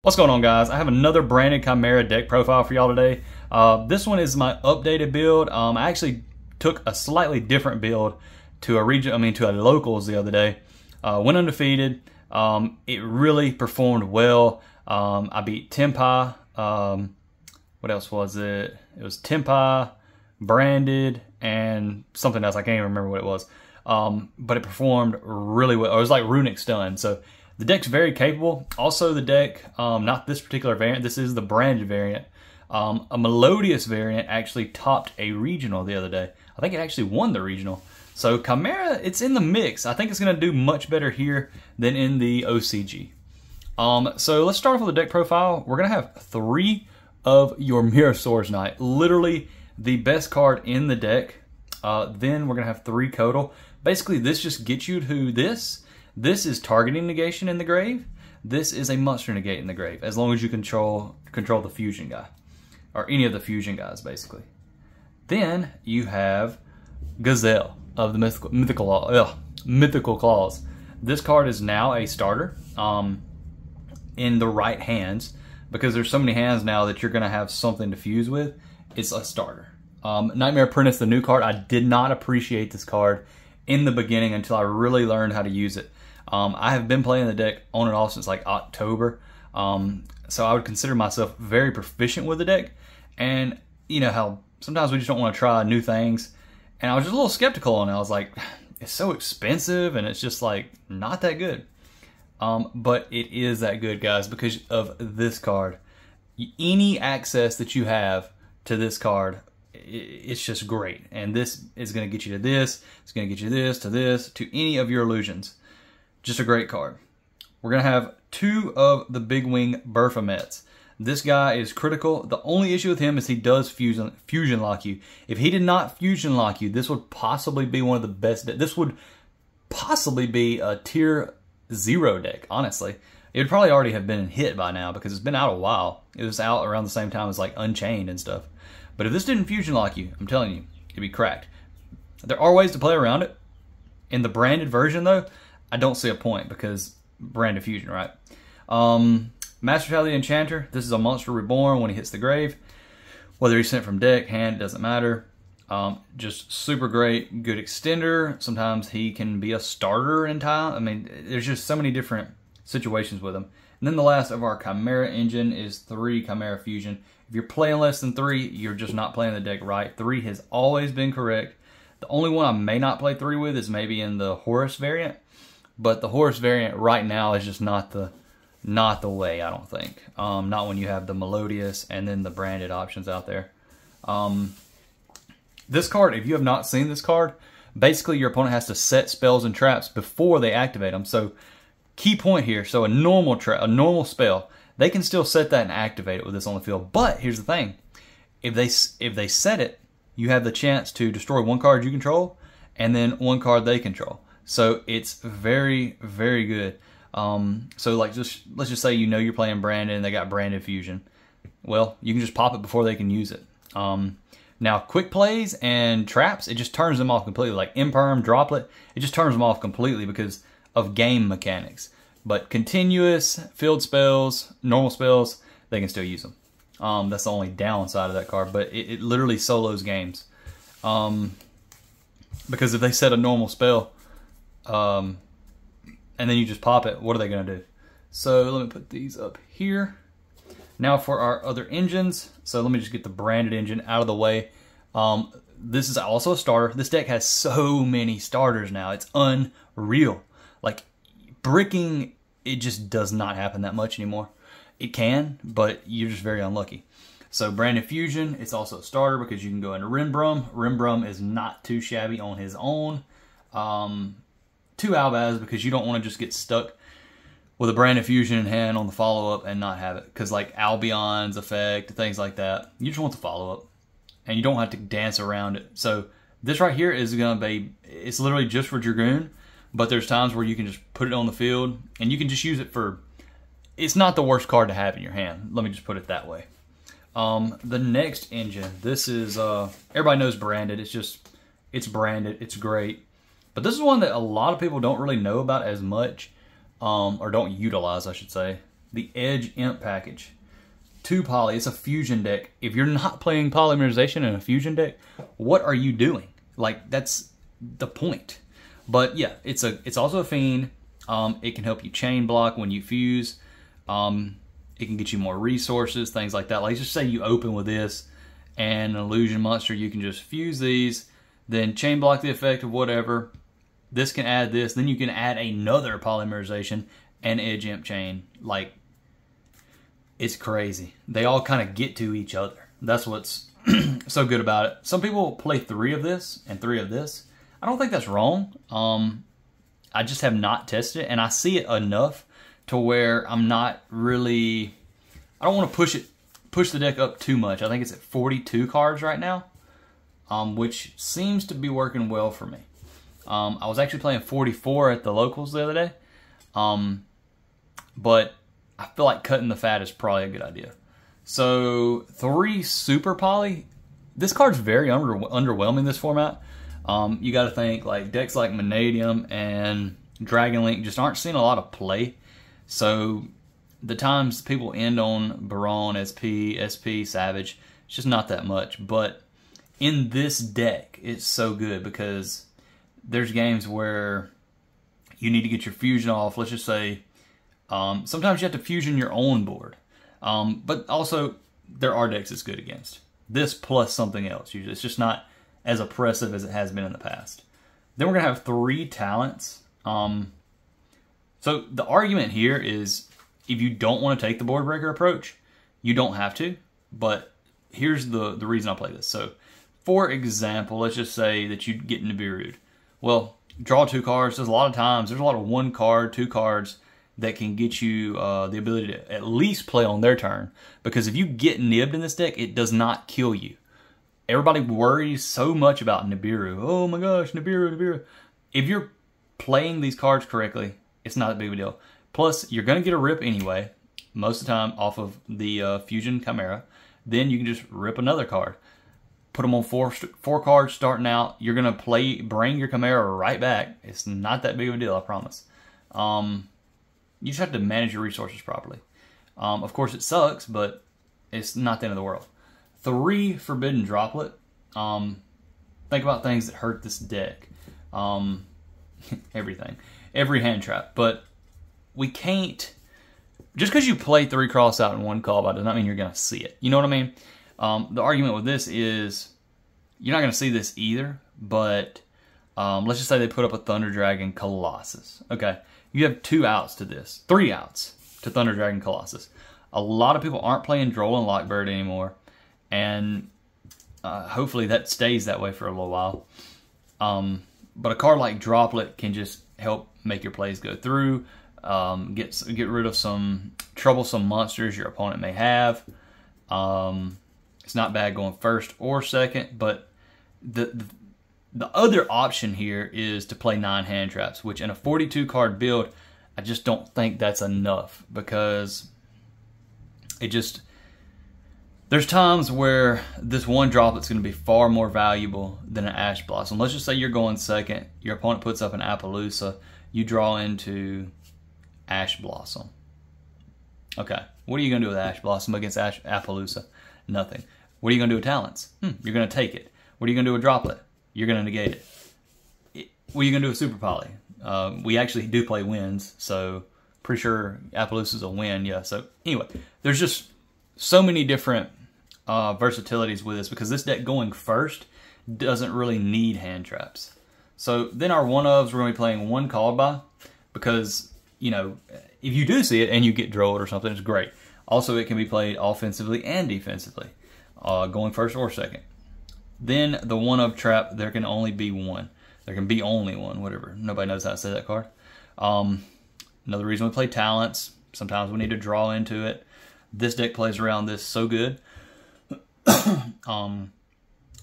What's going on, guys? I have another branded Chimera deck profile for y'all today. This one is my updated build. I actually took a slightly different build to a locals the other day. Went undefeated. It really performed well. I beat Tempai. What else was it? It was Tempai, branded, and something else. I can't even remember what it was. But it performed really well. It was like runic stun. So the deck's very capable. Also the deck, not this particular variant, this is the branded variant. A melodious variant actually topped a regional the other day. I think it actually won the regional. So Chimera, it's in the mix. I think it's gonna do much better here than in the OCG. So let's start off with the deck profile. We're gonna have 3 of your Mirrorsaur's Knight, literally the best card in the deck. Then we're gonna have 3 Codal. Basically this just gets you to this. This is targeting negation in the grave. This is a monster negate in the grave, as long as you control the fusion guy, or any of the fusion guys, basically. Then you have Gazelle of the mythical claws. This card is now a starter in the right hands, because there's so many hands now that you're gonna have something to fuse with. It's a starter. Nightmare Apprentice, the new card. I did not appreciate this card in the beginning until I really learned how to use it. I have been playing the deck on and off since like October, so I would consider myself very proficient with the deck. And you know how sometimes we just don't want to try new things, and I was just a little skeptical on it. I was like, it's so expensive and it's just like not that good. But it is that good, guys, because of this card. Any access that you have to this card, it's just great. And this is going to get you to this, it's going to get you this, to any of your illusions. Just a great card. We're going to have 2 of the Big Wing Burfamets. This guy is critical. The only issue with him is he does fusion lock you. If he did not fusion lock you, this would possibly be one of the best. This would possibly be a tier 0 deck, honestly. It would probably already have been hit by now because it's been out a while. It was out around the same time as like Unchained and stuff. But if this didn't fusion lock you, I'm telling you, it'd be cracked. There are ways to play around it. In the branded version, though, I don't see a point because branded fusion, right? Master Tally Enchanter. This is a monster reborn when he hits the grave. Whether he's sent from deck, hand, it doesn't matter. Just super great, good extender. Sometimes he can be a starter in time. I mean, there's just so many different situations with him. And then the last of our Chimera engine is 3 Chimera Fusion. If you're playing less than 3, you're just not playing the deck right. 3 has always been correct. The only one I may not play 3 with is maybe in the Horus variant. But the Horus variant right now is just not the way, I don't think. Not when you have the Melodious and then the branded options out there. This card, if you have not seen this card, basically your opponent has to set spells and traps before they activate them. So key point here, so a normal spell, they can still set that and activate it with this on the field. But here's the thing, if they set it, you have the chance to destroy 1 card you control and then 1 card they control. So it's very, very good. So like let's just say you're playing branded and they got branded fusion. Well, you can just pop it before they can use it. Now quick plays and traps, it just turns them off completely. Like Imperm, Droplet, it just turns them off completely because of game mechanics. But continuous, field spells, normal spells, they can still use them. That's the only downside of that card, but it literally solos games. Because if they set a normal spell, and then you just pop it, what are they going to do? So let me put these up here. Now for our other engines. So let me just get the branded engine out of the way. This is also a starter. This deck has so many starters now. It's unreal. Like bricking, it just does not happen that much anymore. It can, but you're just very unlucky. So branded fusion, it's also a starter because you can go into Rimbrum. Rimbrum is not too shabby on his own. 2 Albaz because you don't want to just get stuck with a branded fusion in hand on the follow-up and not have it. Because like Albion's effect, things like that, you just want the follow-up. And you don't have to dance around it. So this right here is going to be, it's literally just for Dragoon. But there's times where you can just put it on the field and you can just use it for, it's not the worst card to have in your hand. Let me just put it that way. The next engine, this is, everybody knows branded. It's branded, it's great. But this is one that a lot of people don't really know about as much, or don't utilize, I should say. the Edge Imp package. 2 poly, it's a fusion deck. If you're not playing polymerization in a fusion deck, what are you doing? Like, that's the point. But yeah, it's also a fiend. It can help you chain block when you fuse. It can get you more resources, things like that. Like, just say you open with this and an illusion monster, you can just fuse these, then chain block the effect of whatever. This can add this, then you can add another polymerization and Edge Imp chain. Like, it's crazy. They all kind of get to each other. That's what's so good about it. Some people play 3 of this and 3 of this. I don't think that's wrong. I just have not tested it, and I see it enough to where I'm not really, I don't want to push the deck up too much. I think it's at 42 cards right now, which seems to be working well for me. I was actually playing 44 at the locals the other day, but I feel like cutting the fat is probably a good idea. So 3 super poly. This card's very underwhelming, this format. You got to think like decks like Vanadium and Dragon Link just aren't seeing a lot of play. So the times people end on Baron, SP, Savage, it's just not that much. But in this deck, it's so good because there's games where you need to get your fusion off. Let's just say sometimes you have to fusion your own board. But also, there are decks it's good against. This plus something else. Usually, it's just not as oppressive as it has been in the past. Then we're going to have 3 talents. So the argument here is if you don't want to take the board breaker approach, you don't have to. But here's the reason I play this. So, for example, let's just say that you get Nibiru'd. Well, draw 2 cards. There's a lot of times, there's a lot of 1 card, 2 cards that can get you the ability to at least play on their turn. Because if you get nibbed in this deck, it does not kill you. Everybody worries so much about Nibiru. Oh my gosh, Nibiru. If you're playing these cards correctly, it's not a big of a deal. Plus, you're going to get a rip anyway, most of the time off of the Fusion Chimera. Then you can just rip another card. Put them on 4 cards starting out. You're going to bring your Chimera right back. It's not that big of a deal, I promise. You just have to manage your resources properly. Of course, it sucks, but it's not the end of the world. 3 Forbidden Droplet. Think about things that hurt this deck. Everything. Every hand trap. But we can't... Just because you play 3 cross out in 1 call by does not mean you're going to see it. You know what I mean? The argument with this is you're not going to see this either, but let's just say they put up a Thunder Dragon Colossus. Okay, you have 2 outs to this. 3 outs to Thunder Dragon Colossus. A lot of people aren't playing Droll and Lockbird anymore, and hopefully that stays that way for a little while. But a card like Droplet can just help make your plays go through, get rid of some troublesome monsters your opponent may have. It's not bad going first or second, but the other option here is to play 9 hand traps, which in a 42 card build, I just don't think that's enough because it just... There's times where this 1 droplet's going to be far more valuable than an Ash Blossom. Let's just say you're going second, your opponent puts up an Appaloosa, you draw into Ash Blossom. Okay, what are you going to do with Ash Blossom against Appaloosa? Nothing. What are you going to do with Talents? You're going to take it. What are you going to do with Droplet? You're going to negate it. What are you going to do with Super Poly? We actually do play wins, so pretty sure Appaloosa's a win, yeah. So anyway, there's just so many different versatilities with this because this deck going first doesn't really need hand traps. So then our one-ofs, we're going to be playing 1 called by because, you know, if you do see it and you get drolled or something, it's great. Also, it can be played offensively and defensively, going first or second. Then the 1-of trap, there can only be 1. There can be only 1, whatever. Nobody knows how to say that card. Another reason we play Talents. Sometimes we need to draw into it. This deck plays around this so good. 1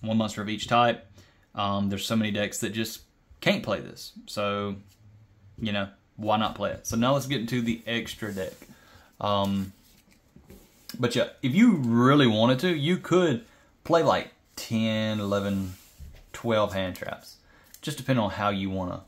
monster of each type. There's so many decks that just can't play this. So, you know, why not play it? So now let's get into the extra deck. But yeah, if you really wanted to, you could play like 10, 11, 12 hand traps. Just depending on how you want to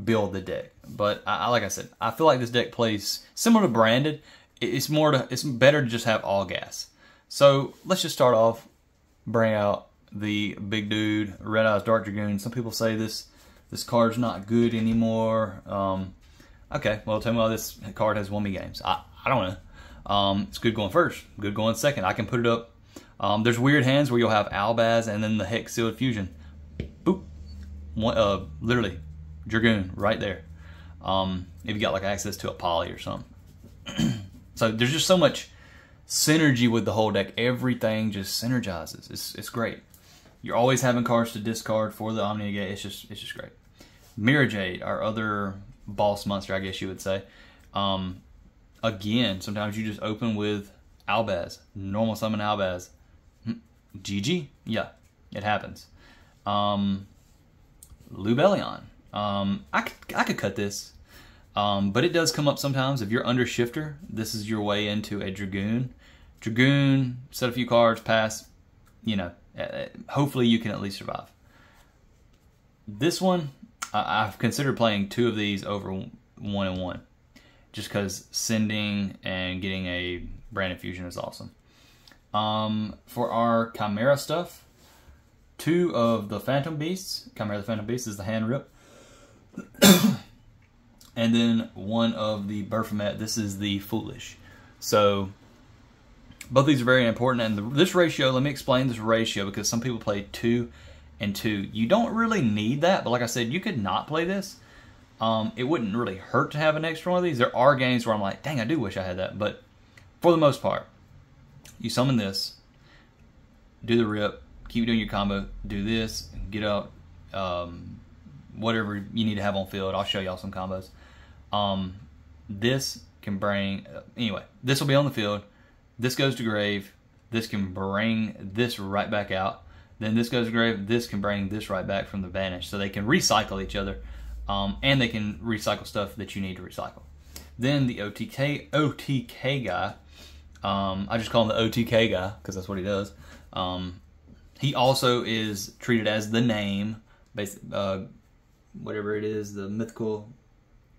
build the deck. But like I said, I feel like this deck plays similar to Branded. It's better to just have all gas. So let's just start off, bring out the big dude, Red Eyes Dark Dragoon. Some people say this card's not good anymore. Okay, well, tell me why this card has won me games. I don't know. It's good going first, good going second. I can put it up. There's weird hands where you'll have Albaz and then the Hex Sealed Fusion. Boop. Literally, Dragoon right there. If you got like access to a poly or something. So there's just so much synergy with the whole deck. Everything just synergizes. It's great. You're always having cards to discard for the Omni Negate. It's just great. Mirror Jade, our other boss monster, I guess you would say. Again, sometimes you just open with Albaz. Normal summon Albaz. GG? Yeah, it happens. Lubellion. I could cut this. But it does come up sometimes. If you're under Shifter, this is your way into a Dragoon. Dragoon, set a few cards, pass. You know, hopefully you can at least survive. This one, I've considered playing 2 of these over 1 and 1. Just because sending and getting a Branded Fusion is awesome. For our Chimera stuff, 2 of the Phantom Beasts. Chimera the Phantom Beast is the hand rip. And then 1 of the Baphomet. This is the Foolish. So both these are very important. And this ratio, let me explain this ratio, because some people play 2 and 2. You don't really need that, but like I said, you could not play this. It wouldn't really hurt to have an extra one of these. There are games where I'm like, dang, I do wish I had that. But for the most part, you summon this, do the rip, keep doing your combo, do this, get out whatever you need to have on field. I'll show y'all some combos. This can bring, anyway, this will be on the field. This goes to grave. This can bring this right back out. Then this goes to grave. This can bring this right back from the vanish. So they can recycle each other. And they can recycle stuff that you need to recycle. Then the OTK guy, I just call him the OTK guy because that's what he does. He also is treated as the name, whatever it is, the mythical,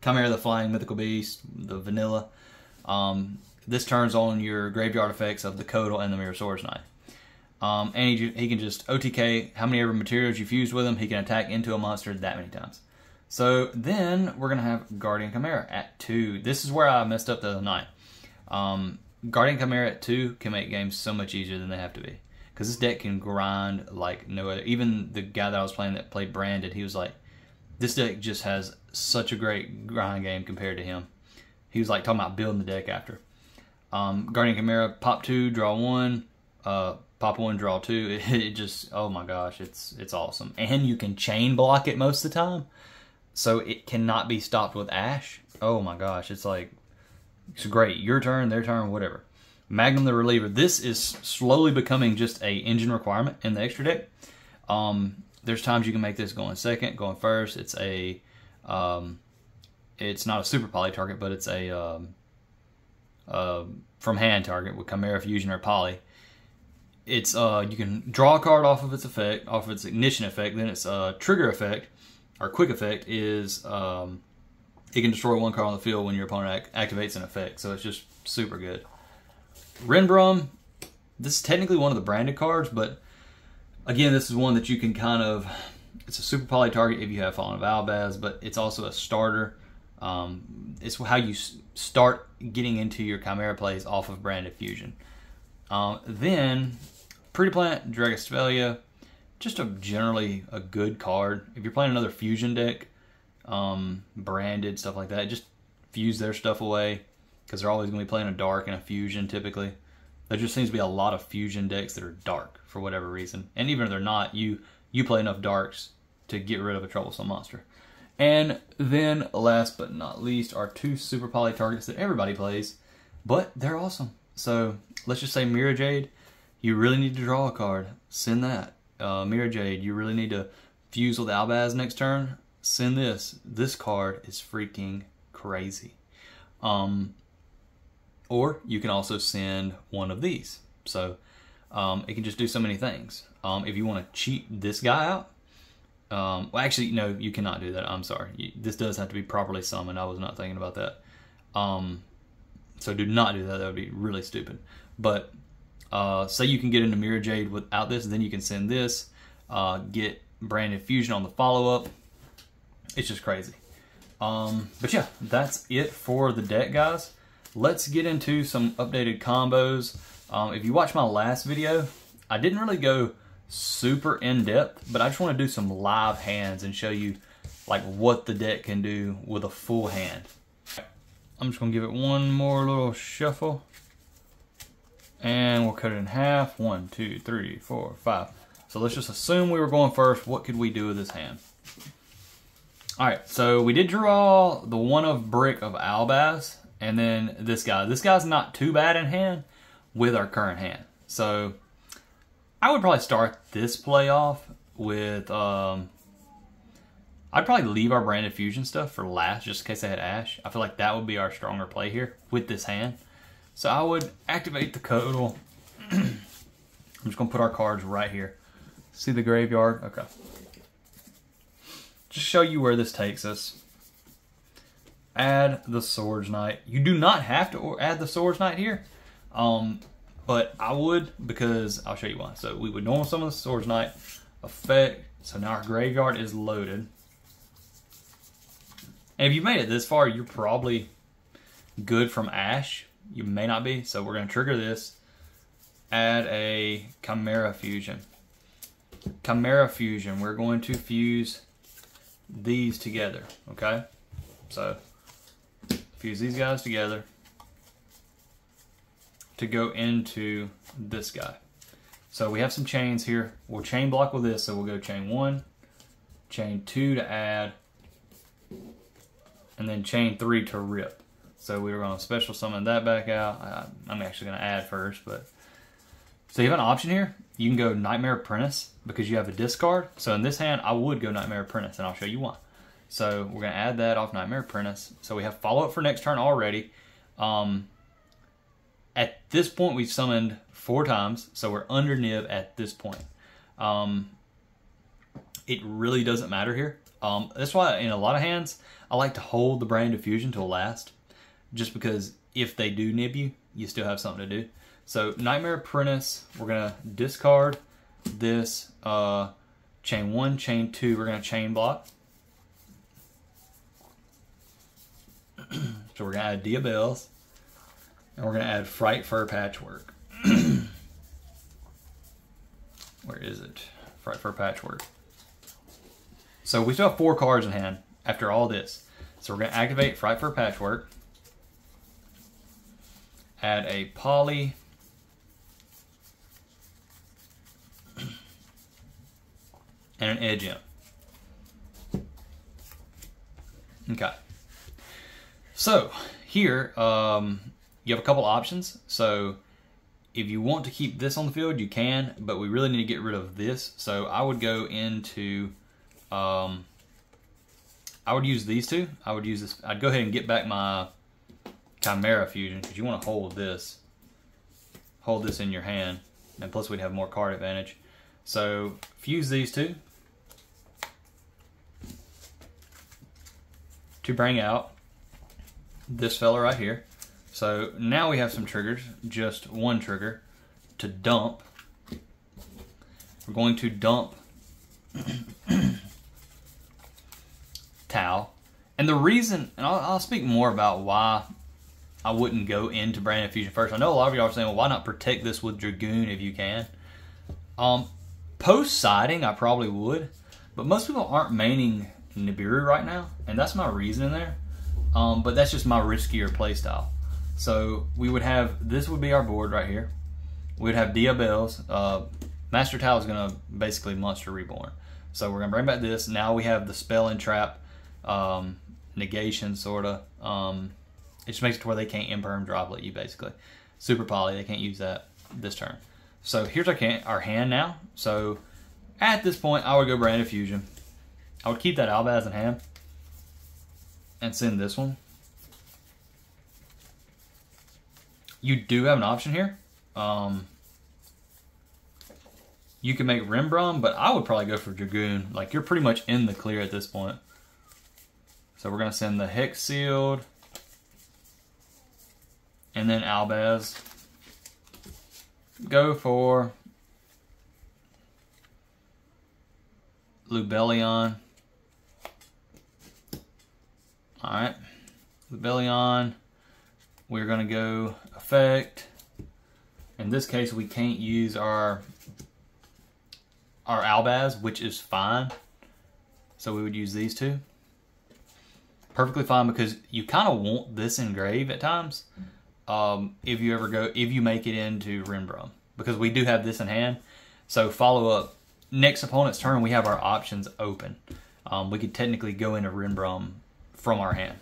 Chimera the Flying Mythical Beast, the vanilla. This turns on your graveyard effects of the Codal and the Mirror Swords Knight. And he can just OTK how many ever materials you fused with him. He can attack into a monster that many times. So then we're going to have Guardian Chimera at 2. This is where I messed up the other night. Guardian Chimera at 2 can make games so much easier than they have to be. Because this deck can grind like no other. Even the guy that I was playing that played Branded, he was like, this deck just has such a great grind game compared to him. He was like talking about building the deck after. Guardian Chimera, pop 2, draw 1. Pop 1, draw 2. It just, oh my gosh, it's awesome. And you can chain block it most of the time. So it cannot be stopped with Ash. Oh my gosh, it's like, it's great. Your turn, their turn, whatever. Magnum the Reliever. This is slowly becoming just a engine requirement in the extra deck. There's times you can make this going second, going first. It's a, it's not a super poly target, but it's a from hand target with Chimera Fusion or Poly. It's you can draw a card off of its effect, off of its ignition effect. Then its trigger effect or quick effect is it can destroy 1 card on the field when your opponent activates an effect. So it's just super good. Renbrum, this is technically one of the branded cards, but again, this is one that you can kind of, it's a super poly target if you have Fallen of Albaz, but it's also a starter. It's how you start getting into your Chimera plays off of Branded Fusion. Then, Pretty Plant, Dragosphelia, just generally a good card. If you're playing another Fusion deck, Branded, stuff like that, just fuse their stuff away, because they're always going to be playing a dark and a Fusion typically. There just seems to be a lot of Fusion decks that are dark for whatever reason. And even if they're not, you play enough darks to get rid of a troublesome monster. And then, last but not least, are 2 super poly targets that everybody plays, but they're awesome. So, let's just say Mirror Jade, you really need to draw a card, send that. Mirror Jade, you really need to fuse with Albaz next turn, send this. This card is freaking crazy. Or you can also send one of these. So, it can just do so many things. If you want to cheat this guy out, Well, actually, no, you cannot do that. I'm sorry. This does have to be properly summoned. I was not thinking about that. So do not do that. That would be really stupid. But say you can get into Mirror Jade without this, then you can send this, get Branded Fusion on the follow-up. It's just crazy. But yeah, that's it for the deck, guys. Let's get into some updated combos. If you watched my last video, I didn't really go super in-depth, but I just want to do some live hands and show you like what the deck can do with a full hand. I'm just going to give it one more little shuffle. And we'll cut it in half. 1, 2, 3, 4, 5. So let's just assume we were going first. What could we do with this hand? Alright, so we did draw the one of Brick of Albaz, and then this guy. This guy's not too bad in hand with our current hand. So I would probably start this play off with, I'd probably leave our Branded Fusion stuff for last, just in case I had Ash. I feel like that would be our stronger play here with this hand. So I would activate the Codal. I'm just going to put our cards right here. See the graveyard? Okay. Just show you where this takes us. Add the Swords Knight. You do not have to add the Swords Knight here. But I would, because I'll show you why. So we would normal summon the Swords Knight. Effect. So now our graveyard is loaded. And if you made it this far, you're probably good from Ash. You may not be. So we're going to trigger this. Add a Chimera Fusion. Chimera Fusion. We're going to fuse these together. Okay? So fuse these guys together to go into this guy. So we have some chains here. We'll chain block with this. So we'll go chain 1, chain 2 to add, and then chain 3 to rip. So we were going to special summon that back out. I'm actually going to add first, but so you have an option here. You can go Nightmare Apprentice because you have a discard. So in this hand, I would go Nightmare Apprentice, and I'll show you why. So we're going to add that off Nightmare Apprentice. So we have follow-up for next turn already. At this point, we've summoned 4 times, so we're under Nib at this point. It really doesn't matter here. That's why in a lot of hands, I like to hold the Branded Fusion till last, just because if they do nib you, you still have something to do. So Nightmare Apprentice, we're going to discard this chain 1, chain 2, we're going to chain block. So we're going to add Diabels, and we're going to add Fright Fur Patchwork. Where is it? Fright Fur Patchwork. So we still have 4 cards in hand after all this. So we're going to activate Fright Fur Patchwork, add a Poly, and an Edge Imp. Okay. So here, you have a couple options. So if you want to keep this on the field, you can, but we really need to get rid of this. So I would go into, I would use these two. I would use this. I'd go ahead and get back my Chimera Fusion because you want to hold this in your hand, and plus we'd have more card advantage. So fuse these two to bring out this fella right here. So now we have some triggers, just one trigger to dump. We're going to dump Tau. And the reason, and I'll speak more about why I wouldn't go into Branded Fusion first. I know a lot of y'all are saying, well, why not protect this with Dragoon if you can? Post-siding, I probably would, but most people aren't maining Nibiru right now, and that's my reason there. But that's just my riskier playstyle. So we would have, this would be our board right here. We'd have Diabels. Master Tau is going to basically Monster Reborn. So we're going to bring back this. Now we have the Spell and Trap negation, sort of. It just makes it to where they can't Imperm Droplet you, basically. Super Poly, they can't use that this turn. So here's our hand now. So at this point, I would go Branded Fusion. I would keep that Albaz in hand and send this one. You do have an option here. You can make Rembrandt, but I would probably go for Dragoon. Like, you're pretty much in the clear at this point. So we're going to send the Hex Sealed. And then Albaz. Go for Lubellion. Alright. Lubellion. We're going to go Effect. In this case, we can't use our Albaz, which is fine. So we would use these two. Perfectly fine, because you kind of want this engrave at times. If you make it into Rembrandt, because we do have this in hand. So follow up. Next opponent's turn, we have our options open. We could technically go into Rembrandt from our hand.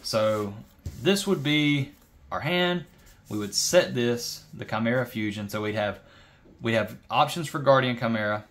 So this would be our hand. We would set this, the Chimera Fusion, so we'd have options for Guardian Chimera.